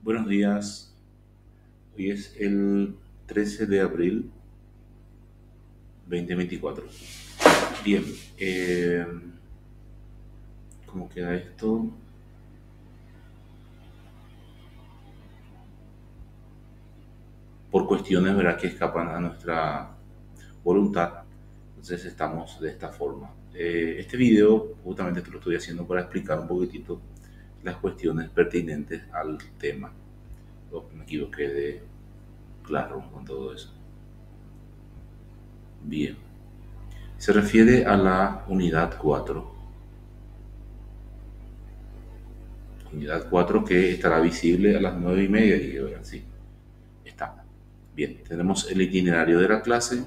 Buenos días, hoy es el 13 de abril 2024. Bien, ¿cómo queda esto? Por cuestiones, ¿verdad?, que escapan a nuestra voluntad, entonces estamos de esta forma. Este video justamente te lo estoy haciendo para explicar un poquitito las cuestiones pertinentes al tema. Me equivoqué de claro con todo eso. Bien, se refiere a la unidad 4. Unidad 4 que estará visible a las 9:30, y ahora sí, está. Bien, tenemos el itinerario de la clase.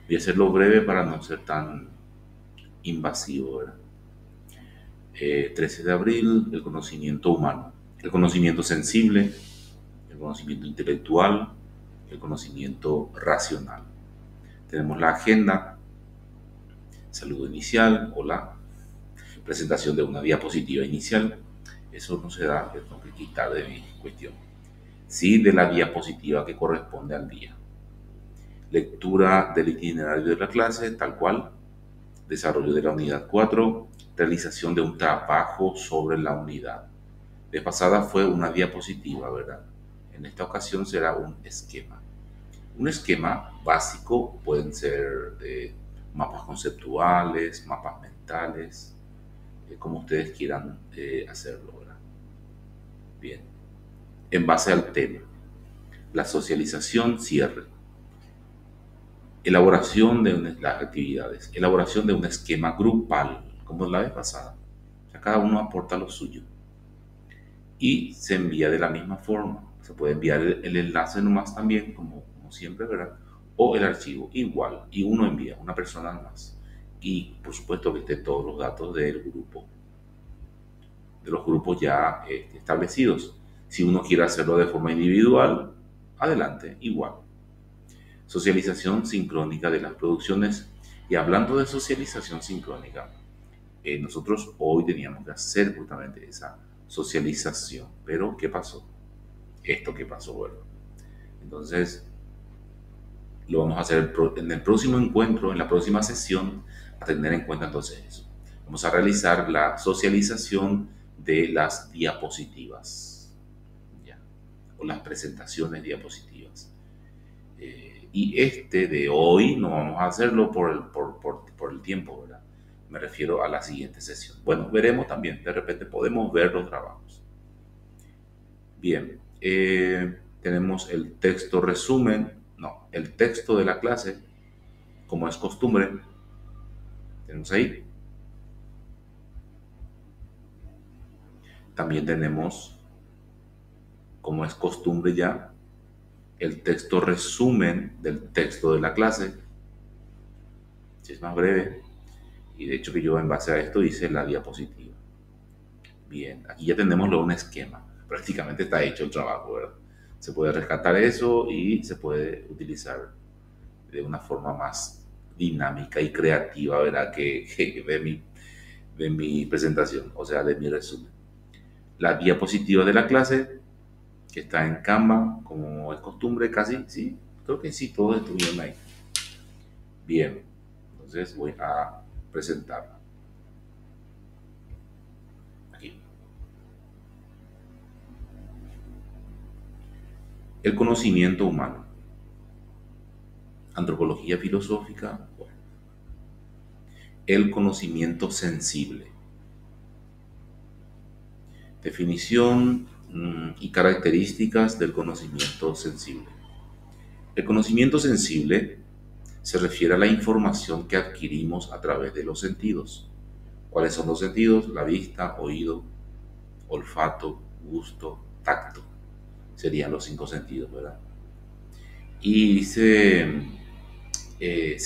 Voy a hacerlo breve para no ser tan invasivo, ¿verdad? 13 de abril, el conocimiento humano, el conocimiento sensible, el conocimiento intelectual, el conocimiento racional. Tenemos la agenda, saludo inicial, hola, presentación de una diapositiva inicial. Eso no se da, tengo que quitar de mi cuestión. Sí, de la diapositiva que corresponde al día. Lectura del itinerario de la clase, tal cual. Desarrollo de la unidad 4. Realización de un trabajo sobre la unidad. De pasada fue una diapositiva, ¿verdad? En esta ocasión será un esquema. Un esquema básico pueden ser mapas conceptuales, mapas mentales, como ustedes quieran hacerlo, ¿verdad? Bien. En base al tema. La socialización, cierre. Elaboración de las actividades. Elaboración de un esquema grupal, como la vez pasada. O sea, cada uno aporta lo suyo. Y se envía de la misma forma. Se puede enviar el enlace nomás también, como siempre, ¿verdad? O el archivo igual. Y uno envía, una persona nomás. Y por supuesto que estén todos los datos del grupo. De los grupos ya establecidos. Si uno quiere hacerlo de forma individual, adelante, igual. Socialización sincrónica de las producciones. Y hablando de socialización sincrónica, nosotros hoy teníamos que hacer justamente esa socialización. Pero, ¿qué pasó? Esto que pasó, bueno. Entonces, lo vamos a hacer en el próximo encuentro, en la próxima sesión, a tener en cuenta entonces eso. Vamos a realizar la socialización de las diapositivas, ¿ya? O las presentaciones diapositivas. Y este de hoy no vamos a hacerlo por el tiempo, ¿verdad? Me refiero a la siguiente sesión. Bueno, veremos también, de repente podemos ver los trabajos. Bien, tenemos el texto resumen, no, el texto de la clase, como es costumbre. Tenemos ahí. También tenemos, como es costumbre ya, el texto resumen del texto de la clase. Si es más breve. Y de hecho que yo en base a esto hice la diapositiva. Bien, aquí ya tenemos un esquema. Prácticamente está hecho el trabajo, ¿verdad? Se puede rescatar eso y se puede utilizar de una forma más dinámica y creativa, ¿verdad? Que de mi presentación, o sea, de mi resumen. La diapositiva de la clase, que está en Canva, como es costumbre, casi, sí, creo que sí, todos estuvieron ahí. Bien, entonces voy a presentarla. Aquí. El conocimiento humano. Antropología filosófica. Bueno. El conocimiento sensible. Definición y características del conocimiento sensible. El conocimiento sensible se refiere a la información que adquirimos a través de los sentidos. ¿Cuáles son los sentidos? La vista, oído, olfato, gusto, tacto. Serían los 5 sentidos, ¿verdad? Y se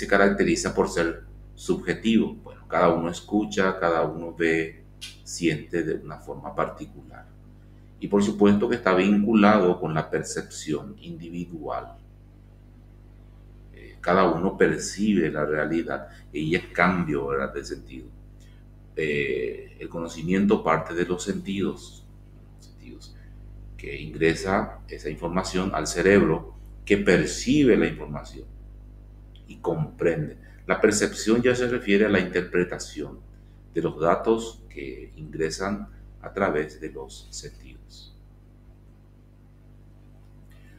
caracteriza por ser subjetivo. Bueno, cada uno escucha, cada uno ve, siente de una forma particular. Y por supuesto que está vinculado con la percepción individual. Cada uno percibe la realidad y es cambio, ¿verdad?, de sentido. El conocimiento parte de los sentidos. que ingresa esa información al cerebro, que percibe la información y comprende. La percepción ya se refiere a la interpretación de los datos que ingresan a través de los sentidos.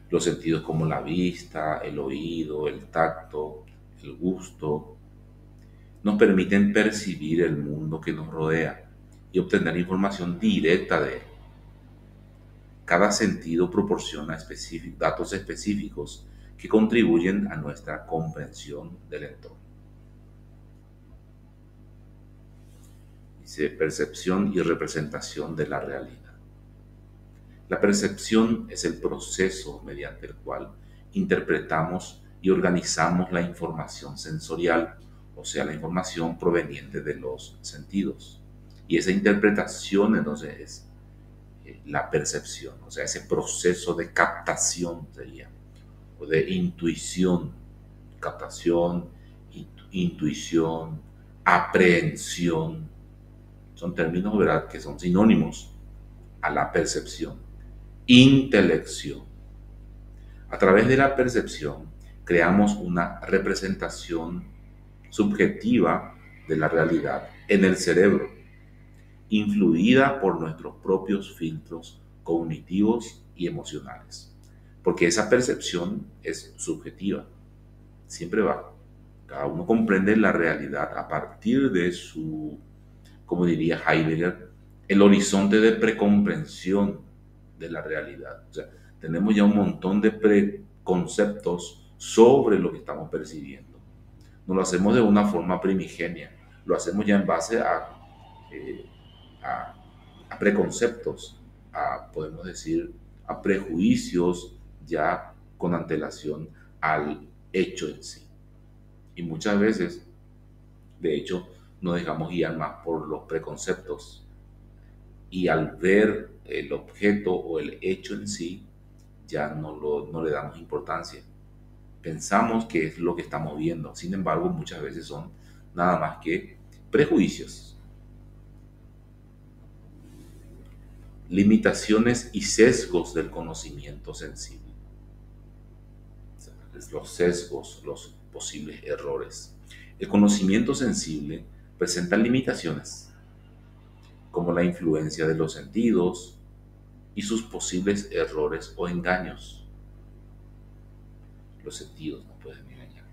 Los sentidos como la vista, el oído, el tacto, el gusto, nos permiten percibir el mundo que nos rodea y obtener información directa de él. Cada sentido proporciona datos específicos que contribuyen a nuestra comprensión del entorno. Dice percepción y representación de la realidad. La percepción es el proceso mediante el cual interpretamos y organizamos la información sensorial, o sea, la información proveniente de los sentidos. Y esa interpretación entonces es la percepción, o sea, ese proceso de captación sería, o de intuición, captación, intuición, aprehensión, son términos, ¿verdad?, que son sinónimos a la percepción. Intelección. A través de la percepción creamos una representación subjetiva de la realidad en el cerebro, influida por nuestros propios filtros cognitivos y emocionales. Porque esa percepción es subjetiva, siempre va. Cada uno comprende la realidad a partir de su, como diría Heidegger, el horizonte de precomprensión de la realidad. O sea, tenemos ya un montón de preconceptos sobre lo que estamos percibiendo. No lo hacemos de una forma primigenia, lo hacemos ya en base eh, a, a preconceptos, podemos decir, a prejuicios ya con antelación al hecho en sí. Y muchas veces, de hecho, nos dejamos guiar más por los preconceptos y al ver el objeto o el hecho en sí, ya no le damos importancia. Pensamos que es lo que estamos viendo, sin embargo, muchas veces son nada más que prejuicios. Limitaciones y sesgos del conocimiento sensible. Los sesgos, los posibles errores. El conocimiento sensible presenta limitaciones, como la influencia de los sentidos y sus posibles errores o engaños. Los sentidos no pueden engañar.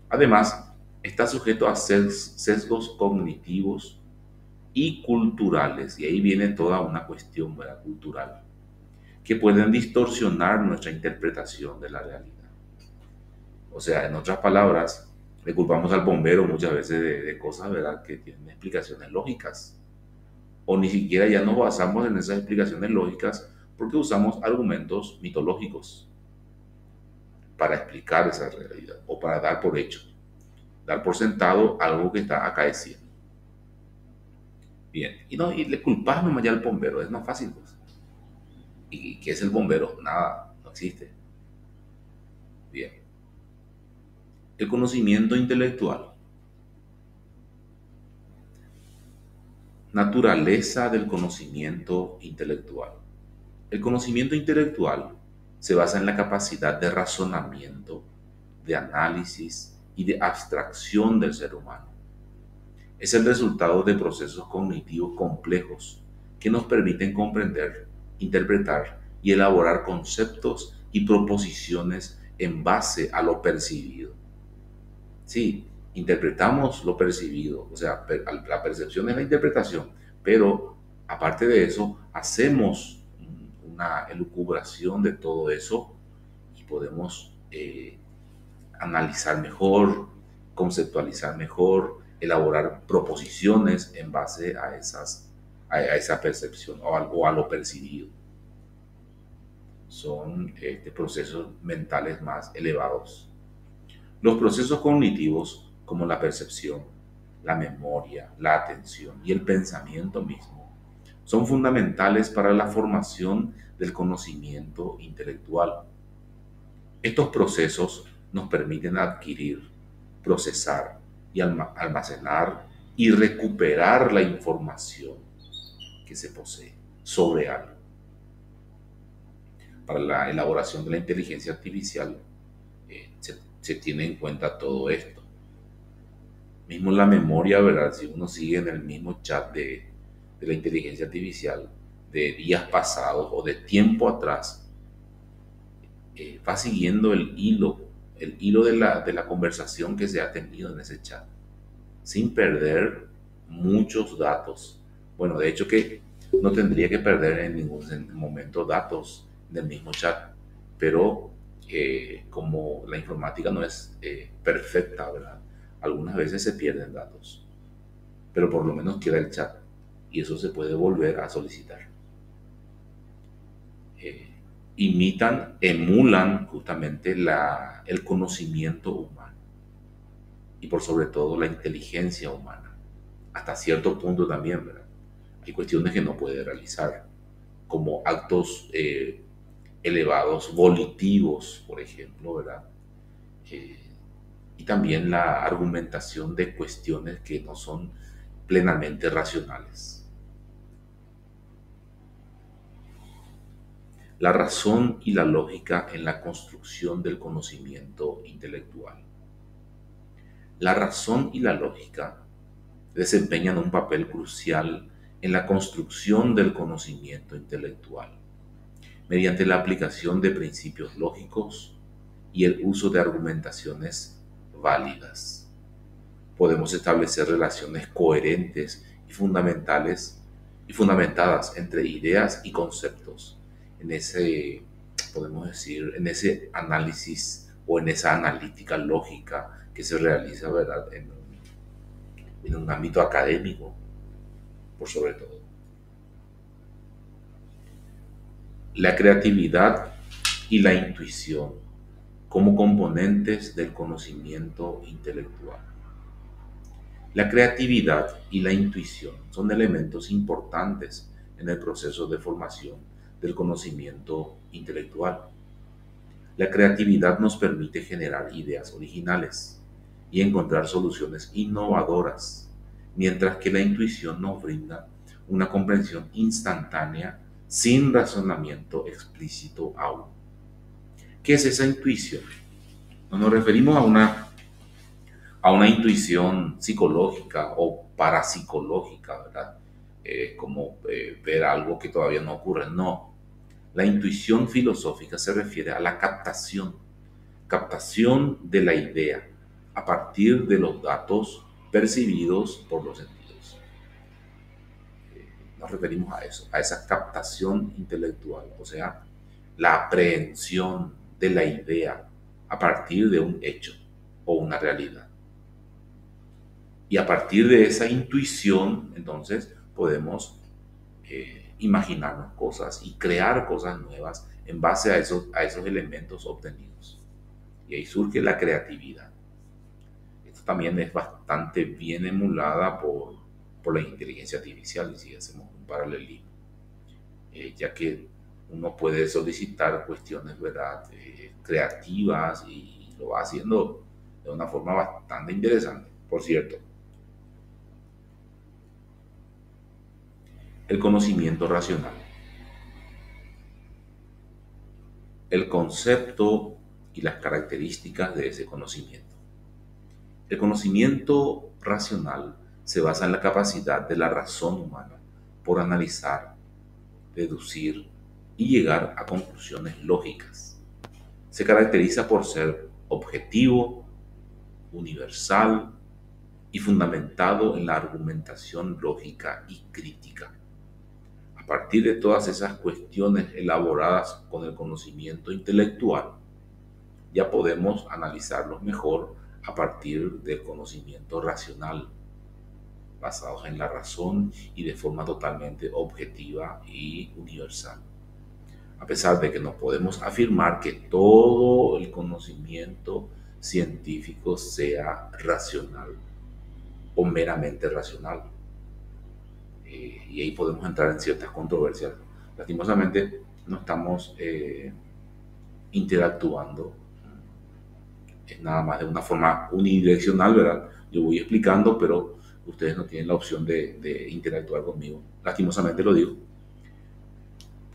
Además, está sujeto a sesgos cognitivos y culturales, y ahí viene toda una cuestión, ¿verdad?, cultural, que pueden distorsionar nuestra interpretación de la realidad. O sea, en otras palabras, le culpamos al bombero muchas veces de cosas, ¿verdad?, que tienen explicaciones lógicas. O ni siquiera ya nos basamos en esas explicaciones lógicas porque usamos argumentos mitológicos para explicar esa realidad o para dar por hecho, dar por sentado algo que está acaeciendo. Bien, y le culpas nomás ya al bombero, es más fácil, pues. ¿Y qué es el bombero? Nada, no existe. Bien. El conocimiento intelectual. Naturaleza del conocimiento intelectual. El conocimiento intelectual se basa en la capacidad de razonamiento, de análisis y de abstracción del ser humano. Es el resultado de procesos cognitivos complejos que nos permiten comprender, interpretar y elaborar conceptos y proposiciones en base a lo percibido. Sí, interpretamos lo percibido, o sea, la percepción es la interpretación, pero aparte de eso, hacemos una elucubración de todo eso y podemos analizar mejor, conceptualizar mejor, elaborar proposiciones en base a esa percepción o a lo percibido. Son procesos mentales más elevados. Los procesos cognitivos, como la percepción, la memoria, la atención y el pensamiento mismo, son fundamentales para la formación del conocimiento intelectual. Estos procesos nos permiten adquirir, procesar y almacenar y recuperar la información que se posee sobre algo. para la elaboración de la inteligencia artificial se tiene en cuenta todo esto. Mismo la memoria, ¿verdad? Si uno sigue en el mismo chat de la inteligencia artificial de días pasados o de tiempo atrás, va siguiendo el hilo de la conversación que se ha tenido en ese chat, sin perder muchos datos. Bueno, de hecho que no tendría que perder en ningún momento datos del mismo chat, pero como la informática no es perfecta, ¿verdad? Algunas veces se pierden datos, pero por lo menos queda el chat y eso se puede volver a solicitar. Emulan justamente el conocimiento humano y por sobre todo la inteligencia humana, hasta cierto punto también, ¿verdad? Hay cuestiones que no puede realizar, como actos elevados, volitivos, por ejemplo, ¿verdad? Y también la argumentación de cuestiones que no son plenamente racionales. La razón y la lógica en la construcción del conocimiento intelectual. La razón y la lógica desempeñan un papel crucial en la construcción del conocimiento intelectual, mediante la aplicación de principios lógicos y el uso de argumentaciones válidas. Podemos establecer relaciones coherentes y fundamentadas entre ideas y conceptos en ese, podemos decir, en ese análisis o en esa analítica lógica que se realiza, ¿verdad?, en un ámbito académico, por sobre todo. La creatividad y la intuición como componentes del conocimiento intelectual. La creatividad y la intuición son elementos importantes en el proceso de formación del conocimiento intelectual. La creatividad nos permite generar ideas originales y encontrar soluciones innovadoras, mientras que la intuición nos brinda una comprensión instantánea sin razonamiento explícito aún. ¿Qué es esa intuición? Nos referimos a una intuición psicológica o parapsicológica, ¿verdad? Como ver algo que todavía no ocurre. No. La intuición filosófica se refiere a la captación de la idea a partir de los datos percibidos por los sentidos. Nos referimos a eso, a esa captación intelectual, o sea, la aprehensión de la idea a partir de un hecho o una realidad. Y a partir de esa intuición, entonces, podemos imaginarnos cosas y crear cosas nuevas en base a esos elementos obtenidos. Y ahí surge la creatividad. Esto también es bastante bien emulada por la inteligencia artificial, y si hacemos un paralelismo, ya que uno puede solicitar cuestiones, ¿verdad?, creativas, y lo va haciendo de una forma bastante interesante, por cierto. El conocimiento racional. El concepto y las características de ese conocimiento. El conocimiento racional se basa en la capacidad de la razón humana por analizar, deducir y llegar a conclusiones lógicas. Se caracteriza por ser objetivo, universal y fundamentado en la argumentación lógica y crítica. A partir de todas esas cuestiones elaboradas con el conocimiento intelectual, ya podemos analizarlos mejor a partir del conocimiento racional, basados en la razón y de forma totalmente objetiva y universal. A pesar de que no podemos afirmar que todo el conocimiento científico sea racional o meramente racional. Y ahí podemos entrar en ciertas controversias. Lastimosamente no estamos interactuando, es nada más de una forma unidireccional, ¿verdad? Yo voy explicando, pero ustedes no tienen la opción de interactuar conmigo. Lastimosamente lo digo,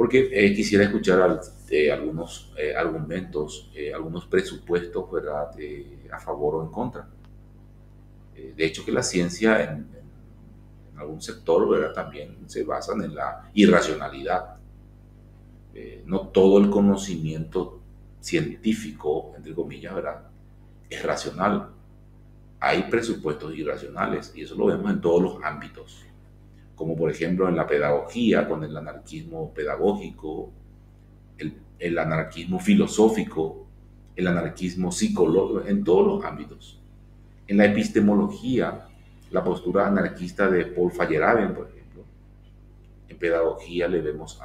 porque quisiera escuchar algunos argumentos, algunos presupuestos, ¿verdad? A favor o en contra. De hecho, que la ciencia en algún sector, ¿verdad? También se basan en la irracionalidad. No todo el conocimiento científico, entre comillas, ¿verdad? Es racional. Hay presupuestos irracionales y eso lo vemos en todos los ámbitos, como por ejemplo en la pedagogía, con el anarquismo pedagógico, el anarquismo filosófico, el anarquismo psicológico, en todos los ámbitos. En la epistemología, la postura anarquista de Paul Feyerabend, por ejemplo. En pedagogía le vemos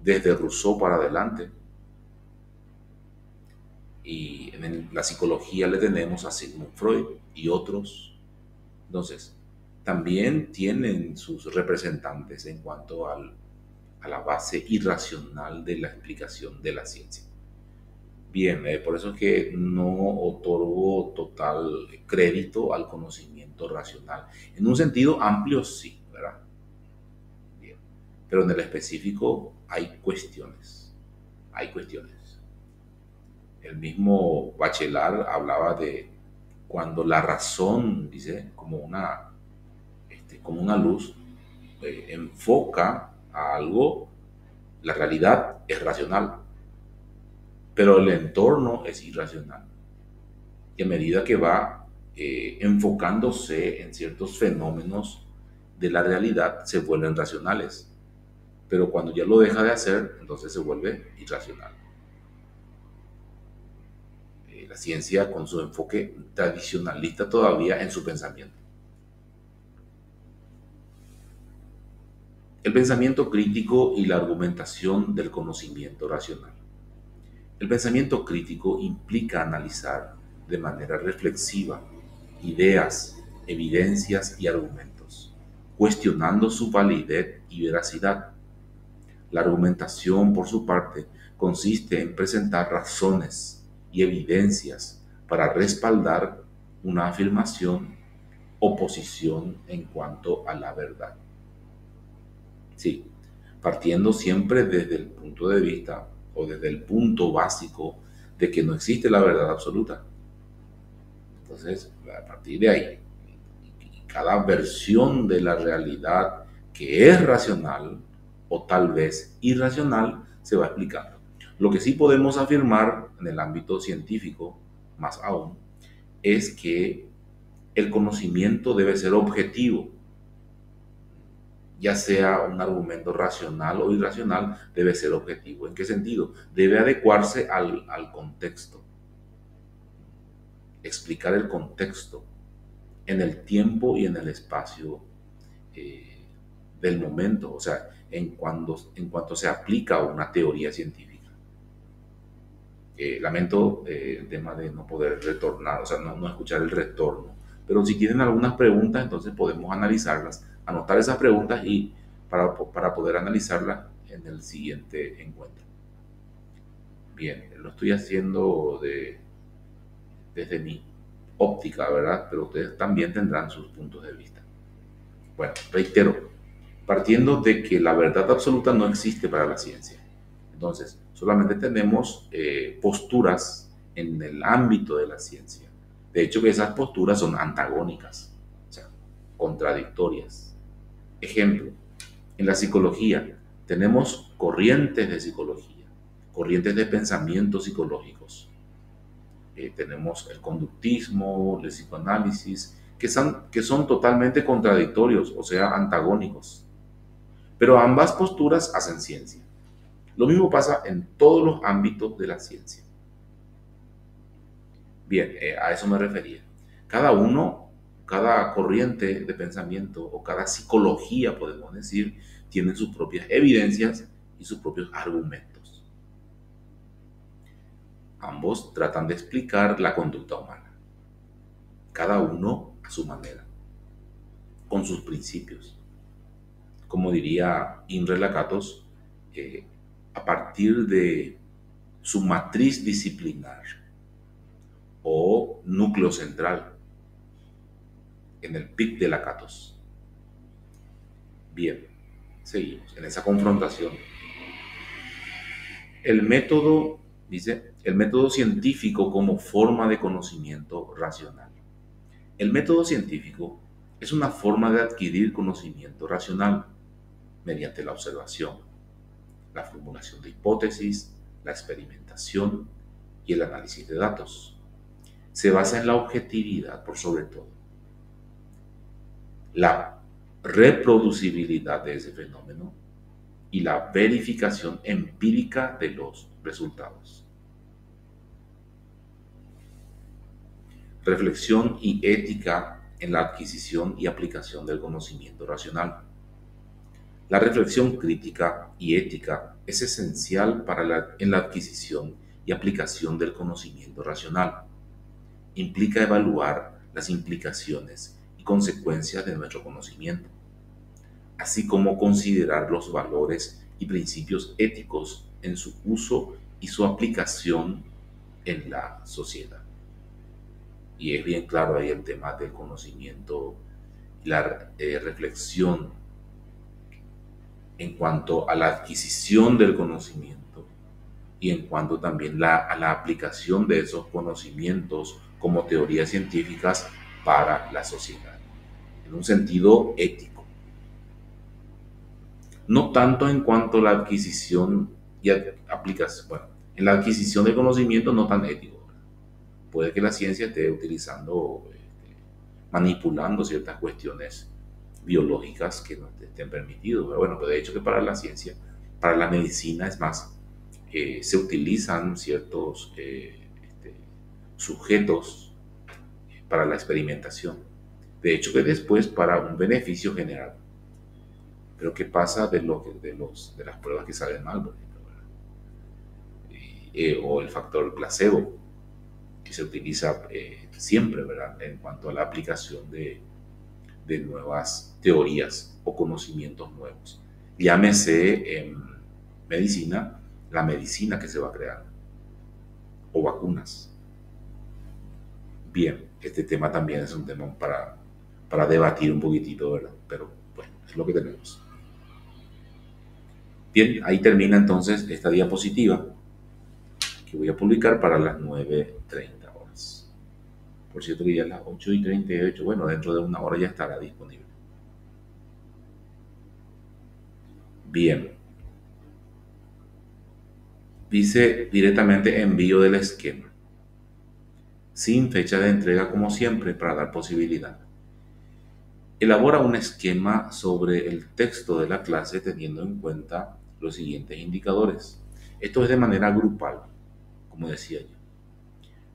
desde Rousseau para adelante. Y en la psicología le tenemos a Sigmund Freud y otros. Entonces, también tienen sus representantes en cuanto a la base irracional de la explicación de la ciencia. Bien, por eso es que no otorgo total crédito al conocimiento racional. En un sentido amplio sí, ¿verdad? Bien. Pero en el específico hay cuestiones. Hay cuestiones. El mismo Bachelard hablaba de cuando la razón, dice, como una luz, enfoca a algo, la realidad es racional, pero el entorno es irracional. Y a medida que va enfocándose en ciertos fenómenos de la realidad, se vuelven racionales. Pero cuando ya lo deja de hacer, entonces se vuelve irracional. La ciencia con su enfoque tradicionalista todavía en su pensamiento. El pensamiento crítico y la argumentación del conocimiento racional. El pensamiento crítico implica analizar de manera reflexiva ideas, evidencias y argumentos, cuestionando su validez y veracidad. La argumentación, por su parte, consiste en presentar razones y evidencias para respaldar una afirmación o posición en cuanto a la verdad. Sí, partiendo siempre desde el punto de vista o desde el punto básico de que no existe la verdad absoluta. Entonces, a partir de ahí, cada versión de la realidad que es racional o tal vez irracional se va explicando. Lo que sí podemos afirmar en el ámbito científico, más aún, es que el conocimiento debe ser objetivo, ya sea un argumento racional o irracional, debe ser objetivo. ¿En qué sentido? Debe adecuarse al contexto, explicar el contexto en el tiempo y en el espacio del momento, o sea, en cuanto se aplica una teoría científica. Lamento el tema de no poder retornar, o sea, no escuchar el retorno, pero si tienen algunas preguntas, entonces podemos analizarlas, anotar esas preguntas y para poder analizarlas en el siguiente encuentro. Bien, lo estoy haciendo desde mi óptica, ¿verdad? Pero ustedes también tendrán sus puntos de vista. Bueno, reitero, partiendo de que la verdad absoluta no existe para la ciencia. Entonces, solamente tenemos posturas en el ámbito de la ciencia. De hecho, que esas posturas son antagónicas, o sea, contradictorias. Ejemplo, en la psicología tenemos corrientes de psicología, corrientes de pensamientos psicológicos. Tenemos el conductismo, el psicoanálisis, que son totalmente contradictorios, o sea, antagónicos. Pero ambas posturas hacen ciencia. Lo mismo pasa en todos los ámbitos de la ciencia. Bien, a eso me refería. Cada corriente de pensamiento o cada psicología, podemos decir, tiene sus propias evidencias y sus propios argumentos. Ambos tratan de explicar la conducta humana, cada uno a su manera, con sus principios. Como diría Imre Lakatos, a partir de su matriz disciplinar o núcleo central en el pic de Lakatos. Bien, seguimos en esa confrontación. El método, dice, el método científico como forma de conocimiento racional. El método científico es una forma de adquirir conocimiento racional mediante la observación, la formulación de hipótesis, la experimentación y el análisis de datos. Se basa en la objetividad por sobre todo, la reproducibilidad de ese fenómeno y la verificación empírica de los resultados. Reflexión y ética en la adquisición y aplicación del conocimiento racional. La reflexión crítica y ética es esencial en la adquisición y aplicación del conocimiento racional. Implica evaluar las implicaciones y consecuencias de nuestro conocimiento, así como considerar los valores y principios éticos en su uso y su aplicación en la sociedad. Y es bien claro ahí el tema del conocimiento y la reflexión en cuanto a la adquisición del conocimiento y en cuanto también a la aplicación de esos conocimientos como teorías científicas para la sociedad, en un sentido ético. No tanto en cuanto a la adquisición y aplicación, bueno, en la adquisición del conocimiento no tan ético. Puede que la ciencia esté utilizando, manipulando ciertas cuestiones biológicas que no estén permitidos. Pero bueno, pero de hecho que para la ciencia, para la medicina es más, se utilizan ciertos sujetos para la experimentación. De hecho que después para un beneficio general. Pero ¿qué pasa de las pruebas que salen mal, por ejemplo? O el factor placebo, que se utiliza siempre, ¿verdad? En cuanto a la aplicación de nuevas teorías o conocimientos nuevos. Llámese en medicina, la medicina que se va a crear, o vacunas. Bien, este tema también es un tema para debatir un poquitito, ¿verdad? Pero bueno, es lo que tenemos. Bien, ahí termina entonces esta diapositiva que voy a publicar para las 9:30 horas. Por cierto que ya es las 8:38, bueno, dentro de una hora ya estará disponible. Bien. Dice directamente envío del esquema, sin fecha de entrega como siempre para dar posibilidad. Elabora un esquema sobre el texto de la clase teniendo en cuenta los siguientes indicadores. Esto es de manera grupal, como decía yo.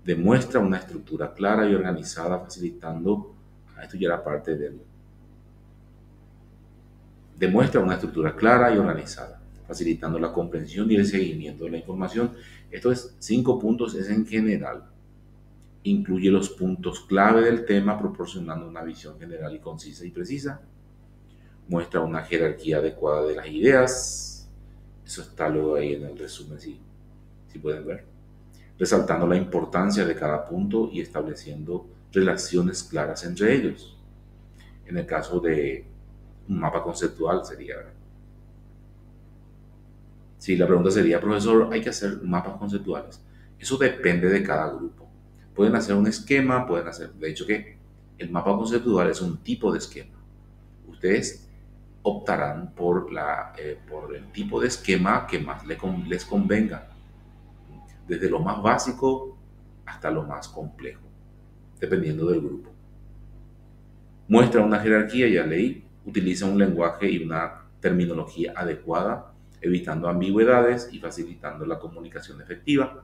Demuestra una estructura clara y organizada, facilitando, esto ya era parte del... Demuestra una estructura clara y organizada, facilitando la comprensión y el seguimiento de la información. Estos 5 puntos es en general. Incluye los puntos clave del tema, proporcionando una visión general y concisa y precisa. Muestra una jerarquía adecuada de las ideas. Eso está luego ahí en el resumen, si pueden ver. Resaltando la importancia de cada punto y estableciendo relaciones claras entre ellos. En el caso de un mapa conceptual sería... Sí, la pregunta sería, profesor, ¿hay que hacer mapas conceptuales? Eso depende de cada grupo. Pueden hacer un esquema, pueden hacer... De hecho que el mapa conceptual es un tipo de esquema. Ustedes optarán por el tipo de esquema que más les convenga, desde lo más básico hasta lo más complejo, dependiendo del grupo. Muestra una jerarquía, ya leí, utiliza un lenguaje y una terminología adecuada, evitando ambigüedades y facilitando la comunicación efectiva.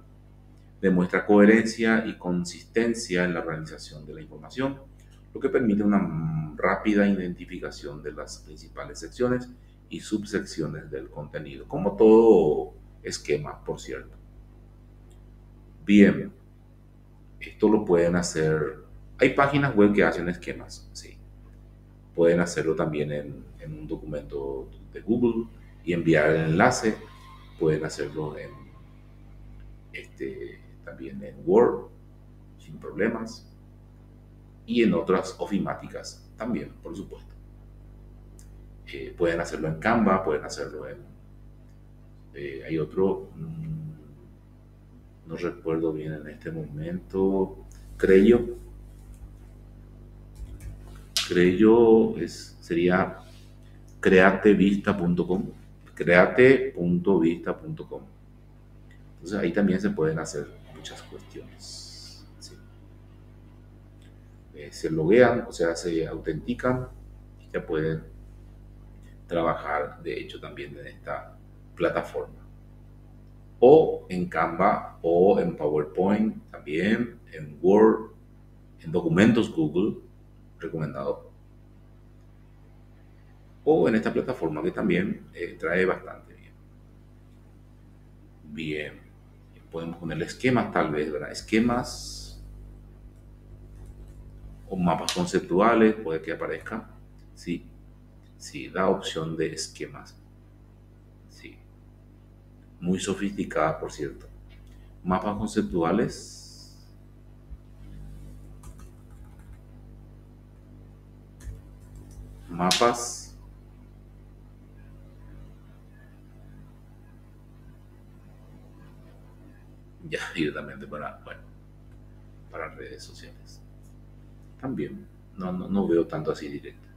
Demuestra coherencia y consistencia en la organización de la información, lo que permite una rápida identificación de las principales secciones y subsecciones del contenido, como todo esquema, por cierto. Bien, esto lo pueden hacer, hay páginas web que hacen esquemas, sí. Pueden hacerlo también en un documento de Google y enviar el enlace. Pueden hacerlo también en Word, sin problemas. Y en otras ofimáticas también, por supuesto. Pueden hacerlo en Canva, pueden hacerlo Hay otro, no recuerdo bien en este momento. Creo sería createvista.com, create.vista.com. Entonces ahí también se pueden hacer muchas cuestiones. ¿Sí? Se loguean, o sea, se autentican y ya pueden trabajar, de hecho, también en esta plataforma. O en Canva, o en PowerPoint, también en Word, en documentos Google, recomendado. O en esta plataforma que también trae bastante bien. Bien, podemos ponerle esquemas tal vez, ¿verdad? Esquemas o mapas conceptuales, puede que aparezca. Sí, sí, da opción de esquemas. Sí, muy sofisticada, por cierto. Mapas conceptuales. Mapas. Ya, directamente para, bueno, para redes sociales. También, no veo tanto así directo.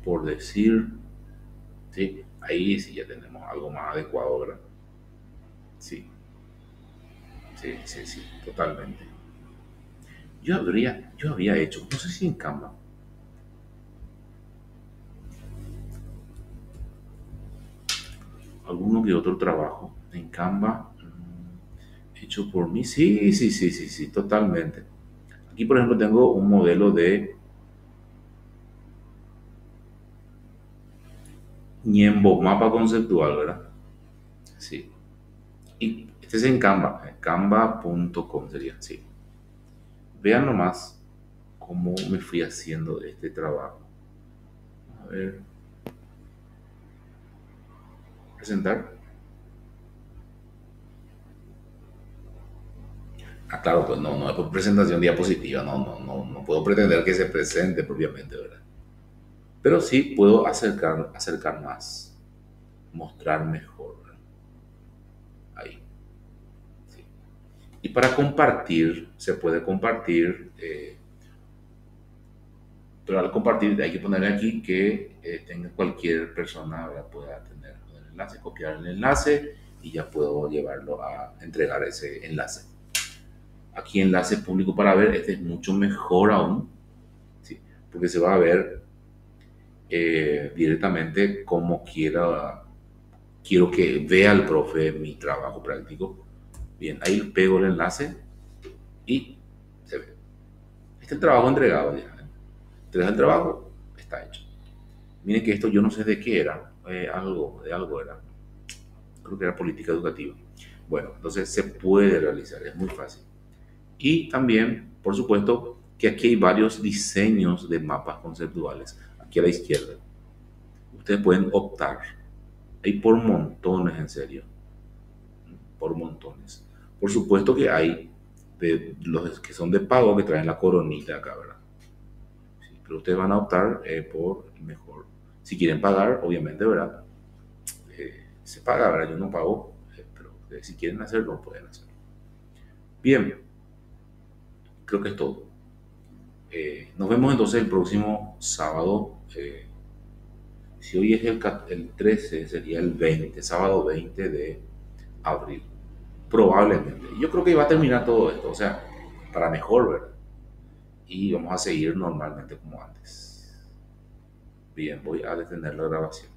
Por decir, sí, ahí sí ya tenemos algo más adecuado, ¿verdad? Sí, sí, sí, sí, totalmente. Yo había hecho, no sé si en Canva, alguno que otro trabajo en Canva hecho por mí. Sí, sí, sí, sí, sí, totalmente. Aquí, por ejemplo, tengo un modelo de Niembo, mapa conceptual, ¿verdad? Sí. Y este es en Canva, canva.com sería, sí. Vean nomás cómo me fui haciendo este trabajo. A ver, presentar. Ah, claro, pues no es por presentación diapositiva, no puedo pretender que se presente propiamente, ¿verdad? Pero sí puedo acercar más, mostrar mejor, ¿verdad? Ahí. Sí. Y para compartir, se puede compartir, pero al compartir hay que ponerle aquí que tenga cualquier persona, ¿verdad? Pueda tener el enlace, copiar el enlace y ya puedo llevarlo a entregar ese enlace. Aquí enlace público para ver, este es mucho mejor aún, ¿sí? Porque se va a ver directamente como quiero que vea el profe mi trabajo práctico. Bien, ahí pego el enlace y se ve. Este es el trabajo entregado ya. Entregas el trabajo, está hecho. Miren que esto yo no sé de qué era, de algo era. Creo que era política educativa. Bueno, entonces se puede realizar, es muy fácil. Y también, por supuesto, que aquí hay varios diseños de mapas conceptuales. Aquí a la izquierda. Ustedes pueden optar. Hay por montones, en serio. Por montones. Por supuesto que hay de los que son de pago que traen la coronita acá, ¿verdad? Sí, pero ustedes van a optar por el mejor. Si quieren pagar, obviamente, ¿verdad? Se paga, ¿verdad? Yo no pago, pero si quieren hacerlo, pueden hacerlo. Bien, creo que es todo. Nos vemos entonces el próximo sábado. Si hoy es el 13, sería el 20, sábado 20 de abril. Probablemente. Yo creo que va a terminar todo esto, o sea, para mejor, ¿verdad? Y vamos a seguir normalmente como antes. Bien, voy a detener la grabación.